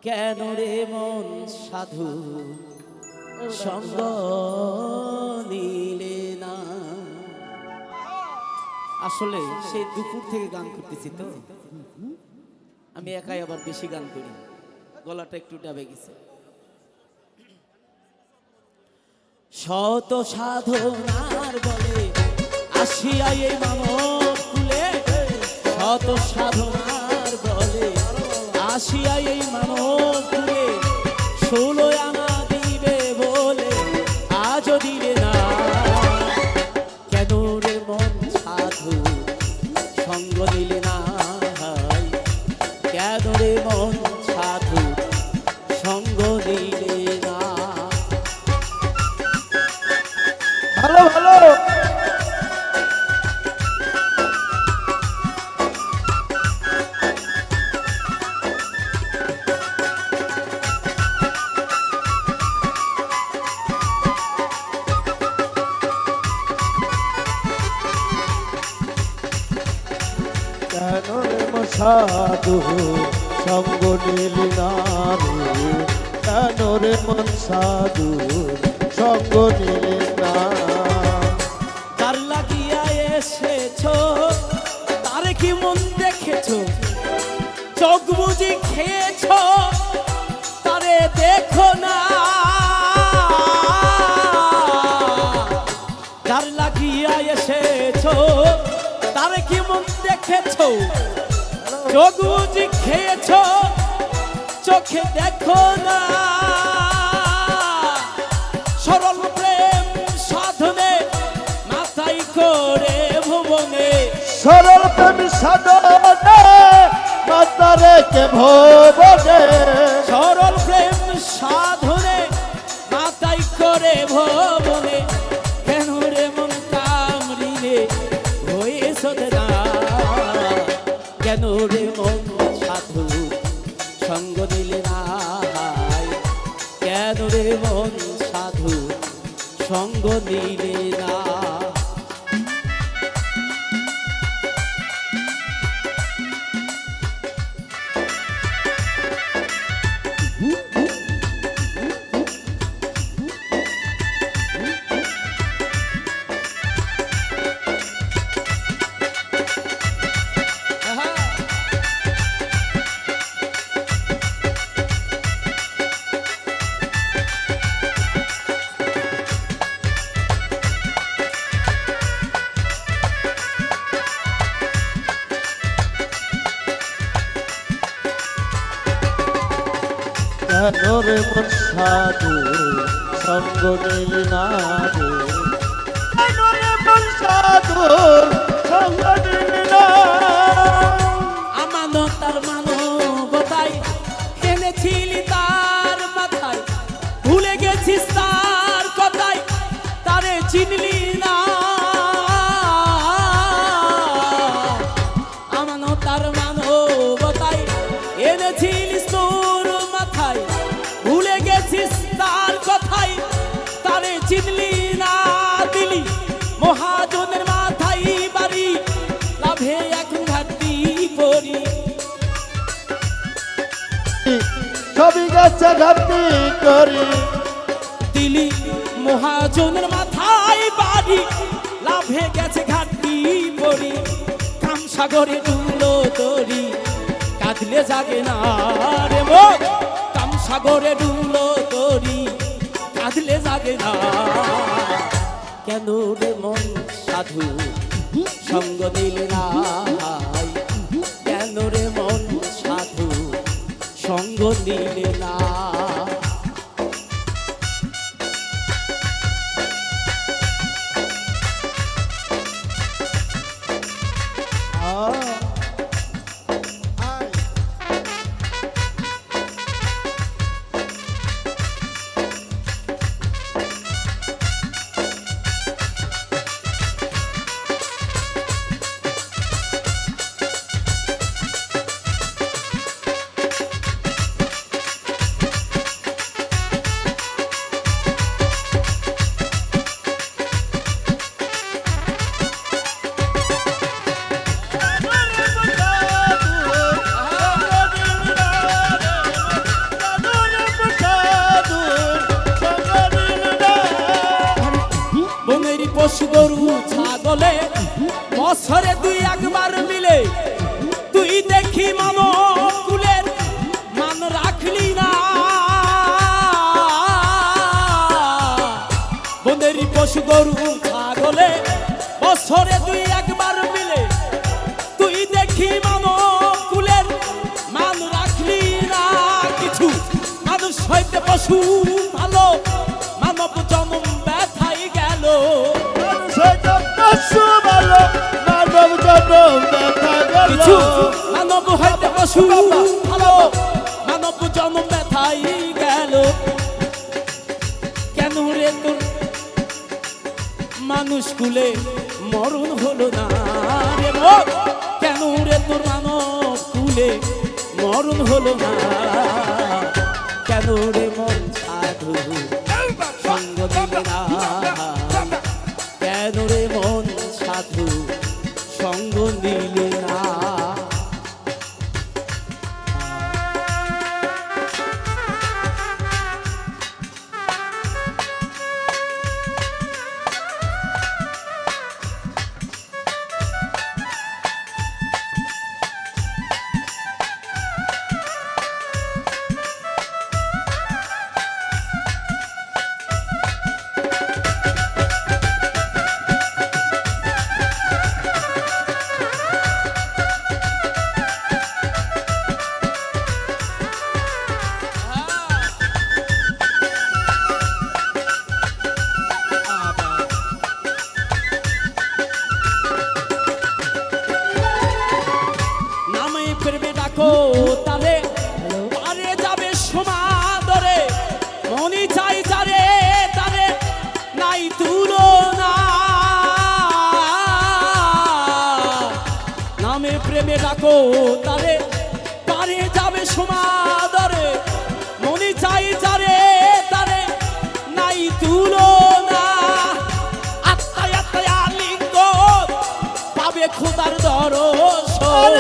কেন রে মন সাধু সঙ্গ নিলে না। আসলে সেই দুপুর থেকে গান করতেছি তো আমি একাই, আবার বেশি গান করি, গলাটা একটু ডাবে গেছে। শত সাধনার বলে আসিয়া এই মানব কুলে, শত সাধনার বলে আসিয়া এই মানব কুলে, ষোলো আনা দিবে বলে আজও দিলে না। কেন রে মন সাধু সঙ্গ দিলে না, কেন রে মন সাধু সঙ্গ দিলে না। ভালো ভালো কেন রে মন সাধু সঙ্গ নিলি না রে, কেন রে মন সাধু সঙ্গ নিলি না। তার লাগিয়া এসেছো, তারে কি মন দেখেছো, চোখ বুঝি খেয়েছো, তারে দেখো না। তার লাগিয়া এসেছো, তারে কি মন দেখেছো, চোখ বুঝি খেয়েছো, চোখে দেখো না। সরল প্রেম সাধনে মাথায় করে ভুবনে, সরল প্রেম সাধনে মাতা রেখে ভুবনে, সরল প্রেম সাধনে মাথায় করে ভুবনে। কেন রে মন কামড়িলে হয়েছ না, কেন রে মন সাধু সঙ্গ দিলে না, কেন রে মন সাধু সঙ্গ দিলে না। কেন রে মন সাধু সঙ্গ নিলি না রে, কেন রে মন সাধু সঙ্গ নিলি না। আমানতার মানবতায় এনেছিলি তার মাথায়, ভুলে গেছিস তার কথায়, তারে চিনলি না। আমানতার মানবতায় এনেছিলিস তোর মাথায়, ভুলে গেছিস তার কথায়, তারে চিনলি না। দিলি মহাজনের মাথায় বাড়ি, লাভে এখন ঘাটতি পড়ি। সবই গেছে ঘাটতি করি, দিলি মহাজনের মাথায় বাড়ি, লাভে গেছে ঘাটতি পড়ি। কাম সাগরে ডুবলো তরি, কাঁদলে জাগে না রে মন। কাম সাগরে ডুবলো তরি, কাঁদলে জাগে না। কেন রে মন সাধু সঙ্গ দিলে না, কেন রে মন সাধু সঙ্গ দিলে না। বছরে দুই একবার মিলে তুই দেখি মানব কুলের মান রাখলি না। বনেরি পশু গরু ছাগলে বছরে দুই একবার মিলে তুই দেখি মানব কুলের মান রাখলি না। কিছু মানুষ হইতে পশু ভালো, মানব জন্ম ব্যথাই গেল। কিছু মানব হইতে পশু ভালো, মানব জন্ম ব্যথাই গেল। কেন রে তোর মানুষ কুলে মরণ হলো না রে মোর? কেন রে তোর মানব কুলে মরণ হলো না? কেন রে মন সাধু সঙ্গ দিলে না? কেন রে মন সাধু সঙ্গ দিলে না? তারে পারে যাবে সমাদরে, মনি চাই যারে তারে নাই তুলনা। নামে প্রেমে ডাকো তারে পারে যাবে সমাদরে, মনি চাই যারে তারে নাই তুলনা। আত্মায় আত্মায় আলিঙ্গ পাবে খোদার দর্শন,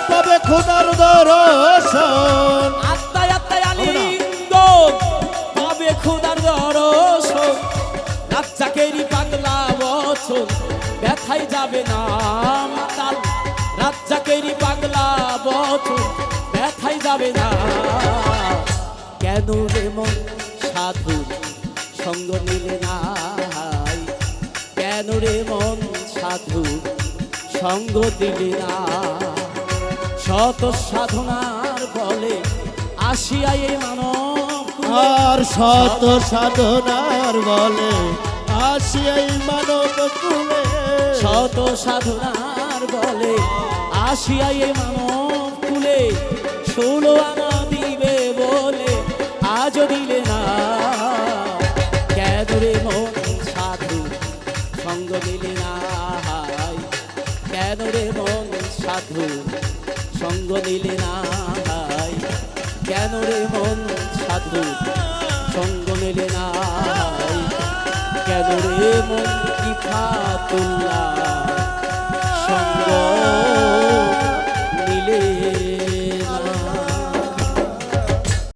তবে খোদার দর্শন। আত্মায় আত্মায় আলিঙ্গন পাবে খোদার দর্শন। রাজ্জাকেরই পাগলা বচন ব্যথাই যাবে না মাতাল। রাজ্জাকেরই পাগলা বচন ব্যথাই যাবে না। কেন রে মন সাধু সঙ্গ নিলে নাই? কেন রে মন সাধু সঙ্গ দিলে না? শত সাধনার বলে আসিয়াই মানব, আর শত সাধনার বলে আসিয়াই মানব কুলে। শত সাধনার বলে আসিয়াই মানব কুলে। 16 আনা দিবে বলে আজ দিলে না। কেন রে মন সাধু সঙ্গ দিলে না? কেন রে মন সাধু সঙ্গ নিলে না? কেন রে মন সাধু সঙ্গ নিলে না? কেন রে মন কি খাতুল্লাহ